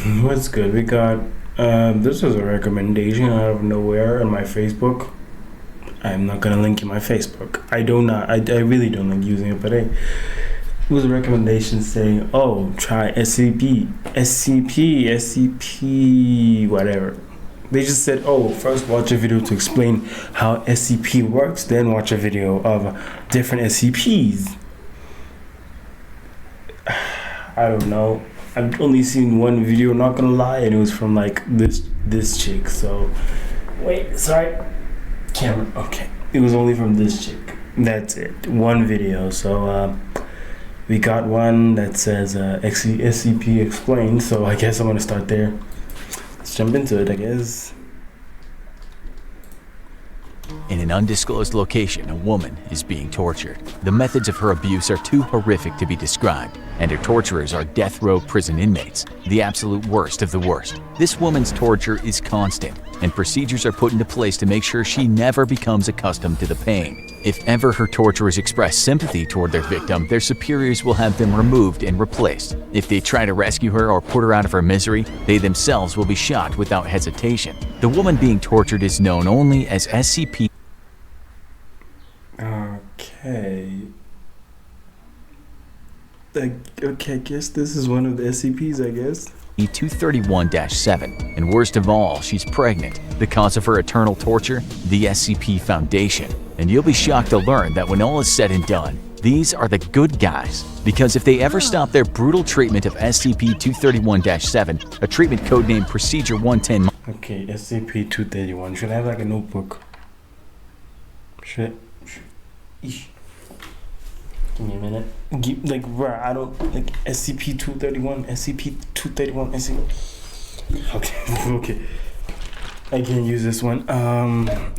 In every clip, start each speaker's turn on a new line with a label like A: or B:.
A: What's good? We got this was a recommendation out of nowhere on my Facebook. I'm not gonna link you my Facebook. I really don't like using it, but hey, it was a recommendation saying, "Oh, try SCP, whatever." They just said, "Oh, first watch a video to explain how SCP works, then watch a video of different SCPs." I don't know. I've only seen one video, not gonna lie, and it was from like this chick. So, wait, sorry, camera. Okay, it was only from this chick. That's it. One video. So we got one that says SCP explained. So I guess I'm gonna start there. Let's jump into it, I guess.
B: In an undisclosed location, a woman is being tortured. The methods of her abuse are too horrific to be described, and her torturers are death row prison inmates, the absolute worst of the worst. This woman's torture is constant, and procedures are put into place to make sure she never becomes accustomed to the pain. If ever her torturers express sympathy toward their victim, their superiors will have them removed and replaced. If they try to rescue her or put her out of her misery, they themselves will be shot without hesitation. The woman being tortured is known only as SCP.
A: Okay, I guess this is one of the SCPs, I guess.
B: 231-7, and worst of all, she's pregnant. The cause of her eternal torture? The SCP Foundation. And you'll be shocked to learn that when all is said and done, these are the good guys. Because if they ever stop their brutal treatment of SCP-231-7, a treatment codenamed Procedure 110...
A: Okay, SCP-231. Should I have like a notebook? Should Eesh. Give me a minute. Like, bro, I don't like SCP-231, SCP-231, SCP. Okay, okay. I can use this one.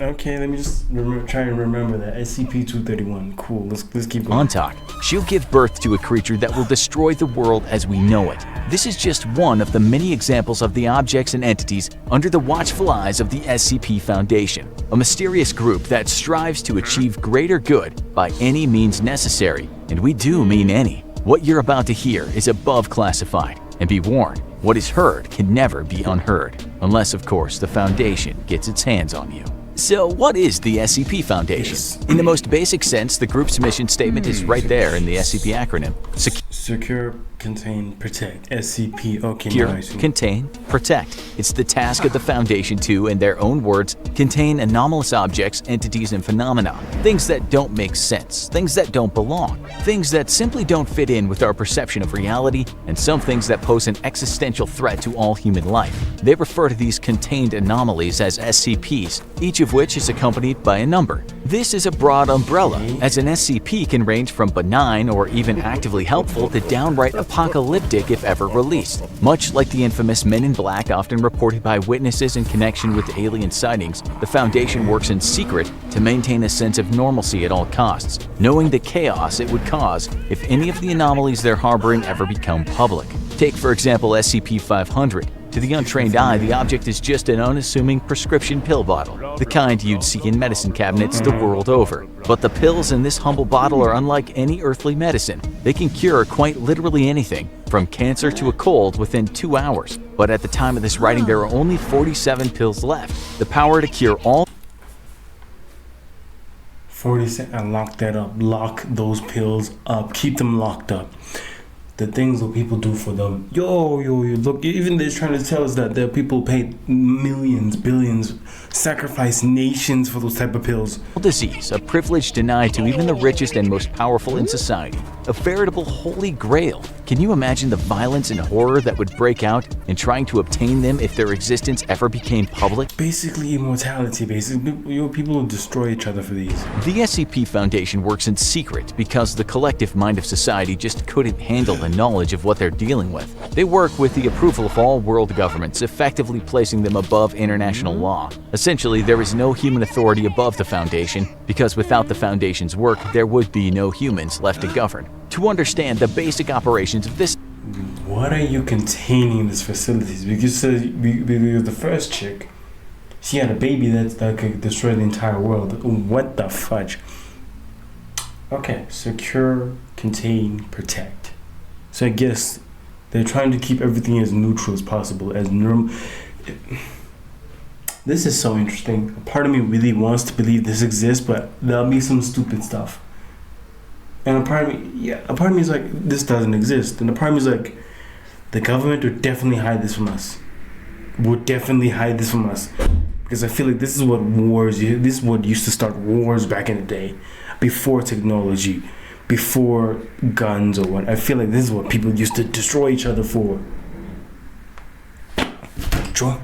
A: Okay, let me just try and remember that SCP-231. Cool. Let's keep going.
B: Montauk. She'll give birth to a creature that will destroy the world as we know it. This is just one of the many examples of the objects and entities under the watchful eyes of the SCP Foundation, a mysterious group that strives to achieve greater good by any means necessary, and we do mean any. What you're about to hear is above classified, and be warned, what is heard can never be unheard, unless of course the Foundation gets its hands on you. So what is the SCP Foundation? In the most basic sense, the group's mission statement is right there in the SCP acronym.
A: Secure, contain, protect. SCP. Okay,
B: Secure,
A: nice.
B: contain, protect. It's the task of the Foundation to, in their own words, contain anomalous objects, entities, and phenomena. Things that don't make sense, things that don't belong, things that simply don't fit in with our perception of reality, and some things that pose an existential threat to all human life. They refer to these contained anomalies as SCPs, each of which is accompanied by a number. This is a broad umbrella, as an SCP can range from benign or even actively helpful to downright apocalyptic if ever released. Much like the infamous Men in Black often reported by witnesses in connection with alien sightings, the Foundation works in secret to maintain a sense of normalcy at all costs, knowing the chaos it would cause if any of the anomalies they're harboring ever become public. Take for example SCP-500. To the untrained eye, the object is just an unassuming prescription pill bottle, the kind you'd see in medicine cabinets the world over. But the pills in this humble bottle are unlike any earthly medicine. They can cure quite literally anything, from cancer to a cold within 2 hours. But at the time of this writing, there are only 47 pills left, the power to cure all
A: 47. And lock that up. Lock those pills up. Keep them locked up. The things that people do for them. Yo, look, even they're trying to tell us that there are people pay millions, billions, sacrifice nations for those type of pills.
B: disease, a privilege denied to even the richest and most powerful in society, a veritable holy grail. Can you imagine the violence and horror that would break out in trying to obtain them if their existence ever became public?
A: Basically immortality, basically. People will destroy each other for these.
B: The SCP Foundation works in secret because the collective mind of society just couldn't handle the knowledge of what they're dealing with. They work with the approval of all world governments, effectively placing them above international law. Essentially, there is no human authority above the Foundation, because without the Foundation's work, there would be no humans left to govern. To understand the basic operations of this...
A: What are you containing in these facilities? Because the first chick, she had a baby that could destroy the entire world. What the fudge? Okay, secure, contain, protect. So I guess They're trying to keep everything as neutral as possible, as normal. This is so interesting. A part of me really wants to believe this exists, but there'll be some stupid stuff. And a part of me is like, this doesn't exist. And a part of me is like, the government would definitely hide this from us. Because I feel like this is what used to start wars back in the day, before technology, before guns or what. I feel like this is what people used to destroy each other for. Sure.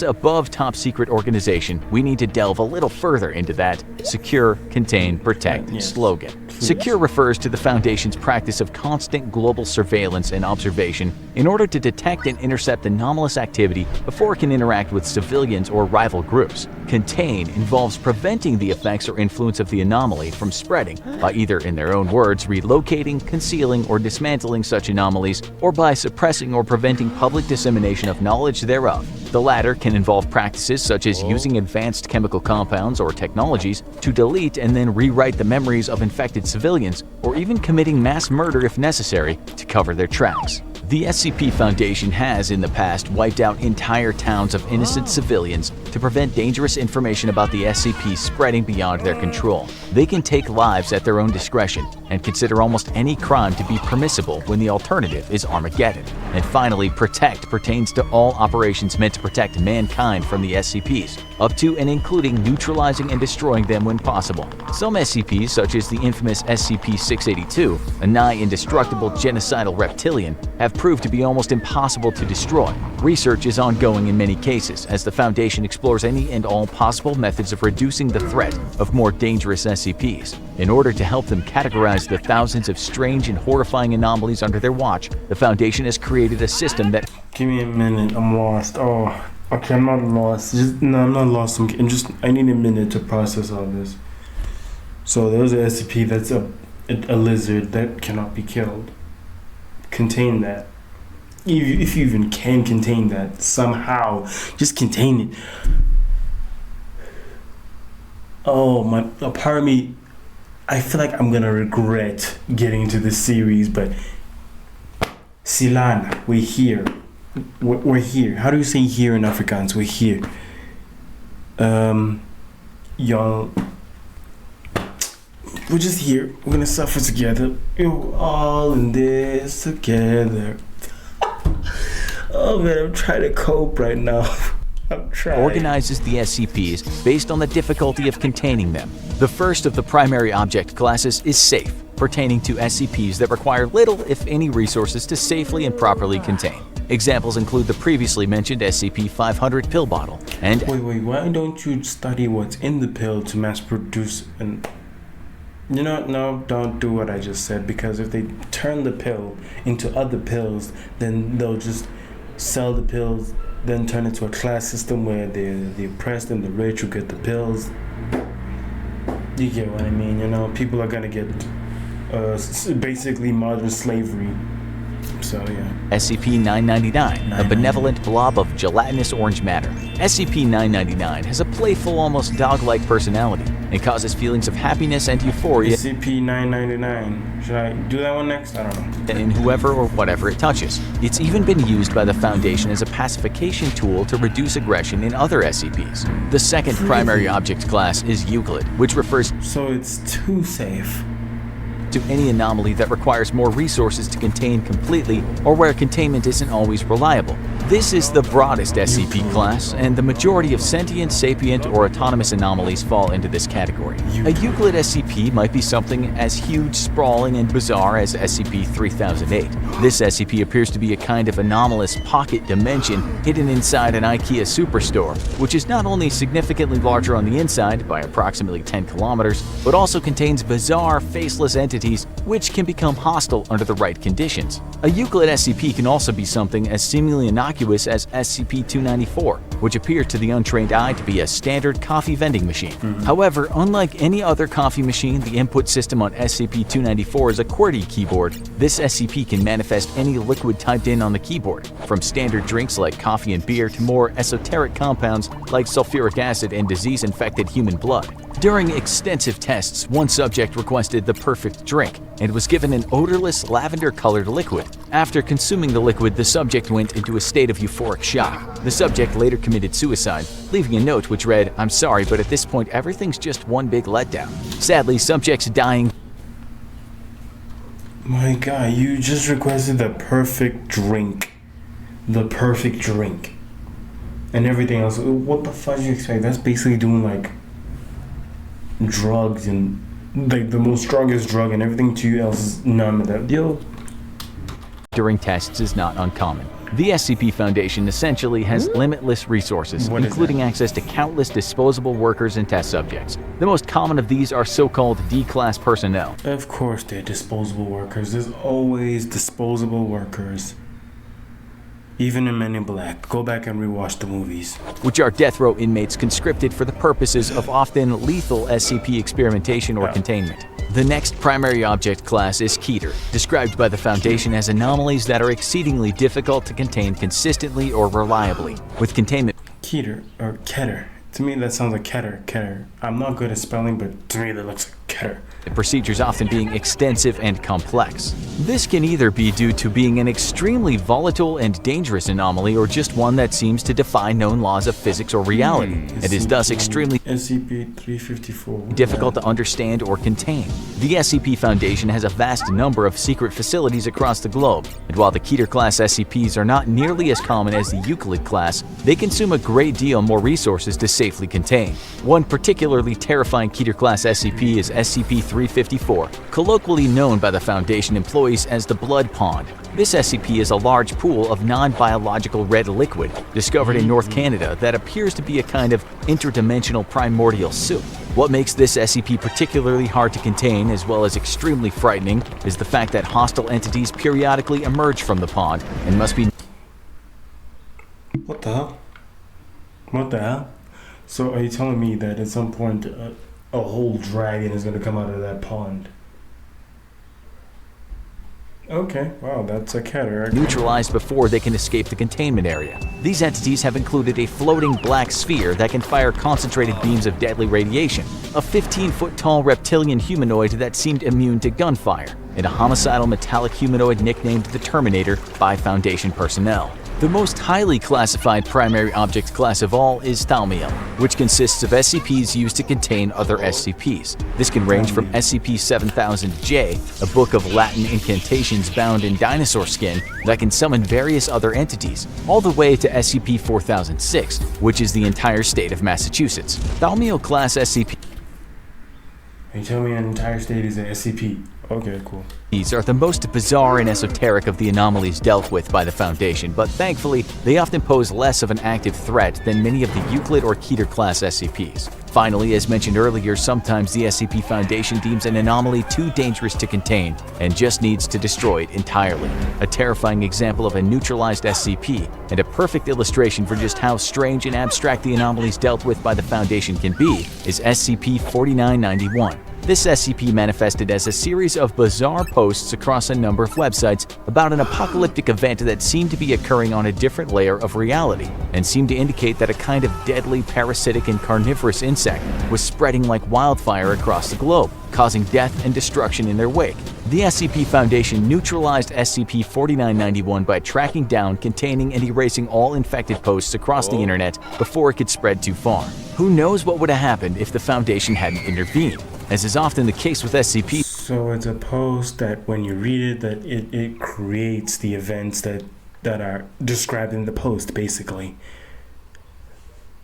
B: Above top secret organization, we need to delve a little further into that secure, contain, protect slogan. Secure refers to the Foundation's practice of constant global surveillance and observation in order to detect and intercept anomalous activity before it can interact with civilians or rival groups. Contain involves preventing the effects or influence of the anomaly from spreading by either, in their own words, relocating, concealing, or dismantling such anomalies, or by suppressing or preventing public dissemination of knowledge thereof. The latter can involve practices such as using advanced chemical compounds or technologies to delete and then rewrite the memories of infected civilians, or even committing mass murder if necessary to cover their tracks. The SCP Foundation has in the past wiped out entire towns of innocent civilians to prevent dangerous information about the SCP spreading beyond their control. They can take lives at their own discretion and consider almost any crime to be permissible when the alternative is Armageddon. And finally, protect pertains to all operations meant to protect mankind from the SCPs, up to and including neutralizing and destroying them when possible. Some SCPs, such as the infamous SCP-682, a nigh-indestructible genocidal reptilian, have proved to be almost impossible to destroy. Research is ongoing in many cases as the Foundation explores any and all possible methods of reducing the threat of more dangerous SCPs. In order to help them categorize the thousands of strange and horrifying anomalies under their watch, the Foundation has created a system that…
A: Give me a minute, I'm lost. Oh, okay, I'm not lost. I'm not lost. I need a minute to process all this. So there's an SCP that's a lizard that cannot be killed. Contain that. If you even can contain that somehow, just contain it. Oh, a part of me, I feel like I'm gonna regret getting into this series, but Silana, we're here. We're here. How do you say here in Afrikaans? We're here. Y'all, we're just here. We're gonna suffer together. We're all in this together. Oh man, I'm trying to cope right now. I'm trying.
B: Organizes the SCPs based on the difficulty of containing them. The first of the primary object classes is Safe, pertaining to SCPs that require little, if any, resources to safely and properly contain. Examples include the previously mentioned SCP-500 pill bottle and…
A: Wait, why don't you study what's in the pill to mass produce and… You know, no, don't do what I just said, because if they turn the pill into other pills, then they'll just sell the pills, then turn it to a class system where the oppressed and the rich will get the pills. You get what I mean, you know? People are gonna get basically modern slavery. So yeah.
B: SCP-999, a benevolent blob of gelatinous orange matter. SCP-999 has a playful, almost dog-like personality and causes feelings of happiness and euphoria
A: SCP-999. Should I do that one next? I don't know.
B: in whoever or whatever it touches. It's even been used by the Foundation as a pacification tool to reduce aggression in other SCPs. The second primary object class is Euclid, which refers
A: So it's too safe.
B: to any anomaly that requires more resources to contain completely or where containment isn't always reliable. This is the broadest SCP class, and the majority of sentient, sapient, or autonomous anomalies fall into this category. A Euclid SCP might be something as huge, sprawling, and bizarre as SCP-3008. This SCP appears to be a kind of anomalous pocket dimension hidden inside an IKEA superstore, which is not only significantly larger on the inside by approximately 10 kilometers, but also contains bizarre, faceless entities which can become hostile under the right conditions. A Euclid SCP can also be something as seemingly innocuous as SCP-294, which appears to the untrained eye to be a standard coffee vending machine. However, unlike any other coffee machine, the input system on SCP-294 is a QWERTY keyboard. This SCP can manifest any liquid typed in on the keyboard, from standard drinks like coffee and beer to more esoteric compounds like sulfuric acid and disease-infected human blood. During extensive tests, one subject requested the perfect drink and was given an odorless, lavender-colored liquid. After consuming the liquid, the subject went into a state of euphoric shock. The subject later committed suicide, leaving a note which read, "I'm sorry, but at this point everything's just one big letdown." Sadly, subjects dying.
A: My God, you just requested the perfect drink. The perfect drink. And everything else. What the fuck do you expect? That's basically doing like drugs and like the most strongest drug, and everything to you else is none of that. Yo.
B: During tests is not uncommon. The SCP Foundation essentially has limitless resources, including access to countless disposable workers and test subjects. The most common of these are so-called D-class personnel.
A: Of course they're disposable workers. There's always disposable workers. Even in Men in Black. Go back and rewatch the movies.
B: Which are death row inmates conscripted for the purposes of often lethal SCP experimentation or containment. The next primary object class is Keter, described by the Foundation as anomalies that are exceedingly difficult to contain consistently or reliably. With containment
A: Keter or Keter. To me that sounds like Keter. I'm not good at spelling, but to me that looks like Keter.
B: Procedures often being extensive and complex. This can either be due to being an extremely volatile and dangerous anomaly or just one that seems to defy known laws of physics or reality, and is thus extremely
A: SCP-354
B: difficult to understand or contain. The SCP Foundation has a vast number of secret facilities across the globe, and while the Keter-class SCPs are not nearly as common as the Euclid class, they consume a great deal more resources to safely contain. One particularly terrifying Keter-class SCP is SCP-354, colloquially known by the Foundation employees as the Blood Pond. This SCP is a large pool of non-biological red liquid discovered in North Canada that appears to be a kind of interdimensional primordial soup. What makes this SCP particularly hard to contain, as well as extremely frightening, is the fact that hostile entities periodically emerge from the pond and must be...
A: What the hell? What the hell? So are you telling me that at some point a whole dragon is going to come out of that pond? Okay, wow, that's a Keter.
B: neutralized before they can escape the containment area. These entities have included a floating black sphere that can fire concentrated beams of deadly radiation, a 15-foot-tall reptilian humanoid that seemed immune to gunfire, and a homicidal metallic humanoid nicknamed the Terminator by Foundation personnel. The most highly classified primary object class of all is Thaumiel, which consists of SCPs used to contain other SCPs. This can range from SCP-7000-J, a book of Latin incantations bound in dinosaur skin that can summon various other entities, all the way to SCP-4006, which is the entire state of Massachusetts. Thaumiel class SCP
A: You tell me an entire state is an SCP. Okay, cool.
B: These are the most bizarre and esoteric of the anomalies dealt with by the Foundation, but thankfully, they often pose less of an active threat than many of the Euclid or Keter-class SCPs. Finally, as mentioned earlier, sometimes the SCP Foundation deems an anomaly too dangerous to contain and just needs to destroy it entirely. A terrifying example of a neutralized SCP, and a perfect illustration for just how strange and abstract the anomalies dealt with by the Foundation can be, is SCP-4991. This SCP manifested as a series of bizarre posts across a number of websites about an apocalyptic event that seemed to be occurring on a different layer of reality, and seemed to indicate that a kind of deadly parasitic and carnivorous insect was spreading like wildfire across the globe, causing death and destruction in their wake. The SCP Foundation neutralized SCP-4991 by tracking down, containing, and erasing all infected posts across the internet before it could spread too far. Who knows what would have happened if the Foundation hadn't intervened? As is often the case with SCP.
A: So it's a post that when you read it, that it creates the events that are described in the post, basically.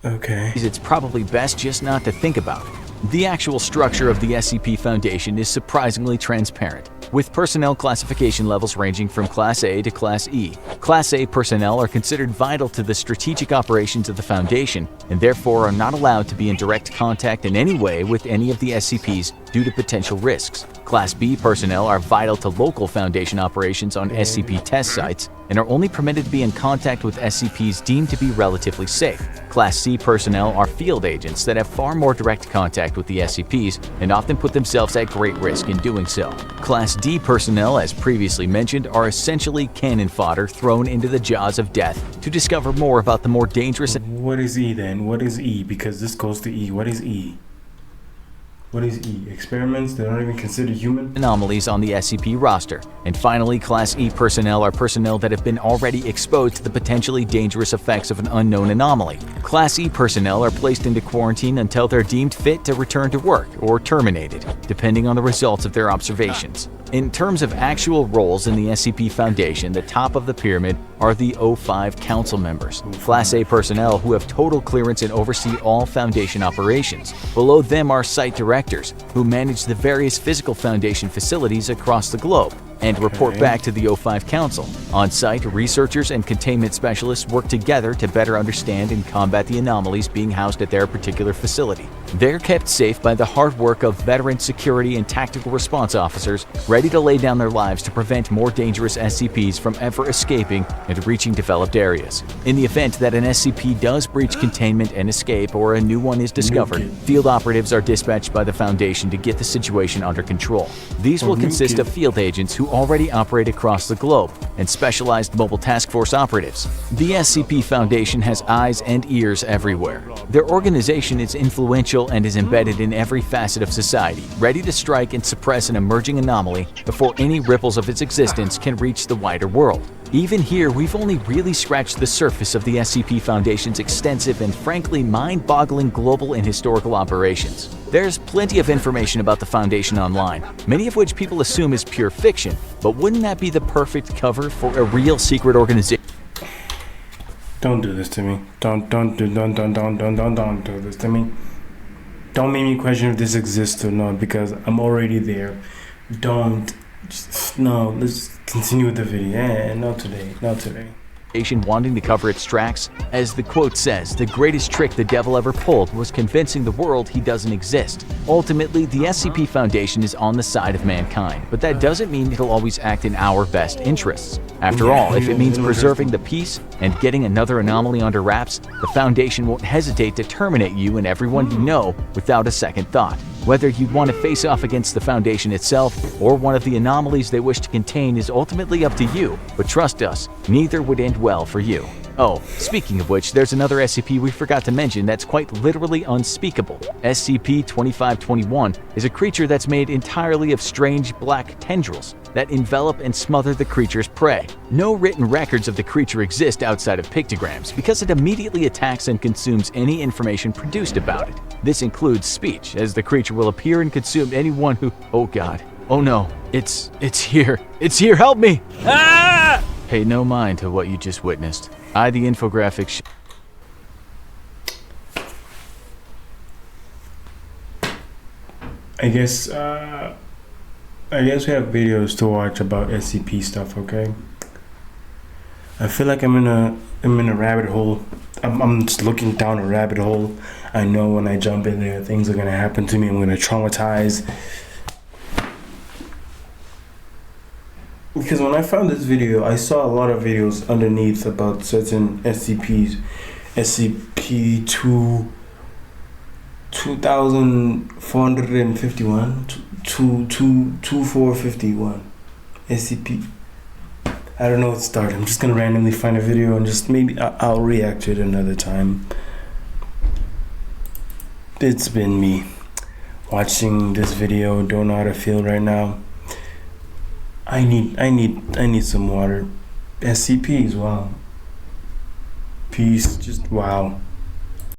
A: Okay.
B: It's probably best just not to think about it. The actual structure of the SCP Foundation is surprisingly transparent, with personnel classification levels ranging from Class A to Class E. Class A personnel are considered vital to the strategic operations of the Foundation, and therefore are not allowed to be in direct contact in any way with any of the SCPs due to potential risks. Class B personnel are vital to local Foundation operations on SCP test sites, and are only permitted to be in contact with SCPs deemed to be relatively safe. Class C personnel are field agents that have far more direct contact with the SCPs and often put themselves at great risk in doing so. Class D personnel, as previously mentioned, are essentially cannon fodder thrown into the jaws of death to discover more about the more dangerous...
A: What is E then? What is E? Because this goes to E. What is E? What is E? Experiments that aren't even considered human?
B: Anomalies on the SCP roster. And finally, Class E personnel are personnel that have been already exposed to the potentially dangerous effects of an unknown anomaly. Class E personnel are placed into quarantine until they're deemed fit to return to work or terminated, depending on the results of their observations. In terms of actual roles in the SCP Foundation, the top of the pyramid are the O5 Council members, Class A personnel who have total clearance and oversee all Foundation operations. Below them are Site Directors, who manage the various physical Foundation facilities across the globe and report back to the O5 Council. On-site, researchers and containment specialists work together to better understand and combat the anomalies being housed at their particular facility. They're kept safe by the hard work of veteran security and tactical response officers ready to lay down their lives to prevent more dangerous SCPs from ever escaping and reaching developed areas. In the event that an SCP does breach containment and escape, or a new one is discovered, field operatives are dispatched by the Foundation to get the situation under control. These will consist of field agents who already operate across the globe and specialized mobile task force operatives. The SCP Foundation has eyes and ears everywhere. Their organization is influential and is embedded in every facet of society, ready to strike and suppress an emerging anomaly before any ripples of its existence can reach the wider world. Even here, we've only really scratched the surface of the SCP Foundation's extensive and frankly mind-boggling global and historical operations. There's plenty of information about the Foundation online, many of which people assume is pure fiction, but wouldn't that be the perfect cover for a real secret organization?
A: Don't do this to me. Don't do this to me. Don't make me question if this exists or not, because I'm already there. No, let's continue with the video. Not today.
B: Wanting to cover its tracks. As the quote says, the greatest trick the devil ever pulled was convincing the world he doesn't exist. Ultimately, the SCP Foundation is on the side of mankind, but that doesn't mean it'll always act in our best interests. After all, if it means preserving the peace and getting another anomaly under wraps, the Foundation won't hesitate to terminate you and everyone you know without a second thought. Whether you'd want to face off against the Foundation itself or one of the anomalies they wish to contain is ultimately up to you, but trust us, neither would end well for you. Oh, speaking of which, there's another SCP we forgot to mention that's quite literally unspeakable. SCP-2521 is a creature that's made entirely of strange black tendrils that envelop and smother the creature's prey. No written records of the creature exist outside of pictograms because it immediately attacks and consumes any information produced about it. This includes speech, as the creature will appear and consume anyone who— oh god, oh no, it's here, help me! Ah! Pay no mind to what you just witnessed. The infographic
A: I guess we have videos to watch about SCP stuff, okay? I feel like I'm in a rabbit hole. I'm just looking down a rabbit hole. I know when I jump in there, things are gonna happen to me. I'm gonna traumatize. Because when I found this video, I saw a lot of videos underneath about certain SCPs. SCP-2 2451, 2451, SCP. I don't know what to start. I'm just gonna randomly find a video and just maybe I'll react to it another time. It's been me watching this video. Don't know how to feel right now. I need some water. SCPs, wow. Peace, just wow.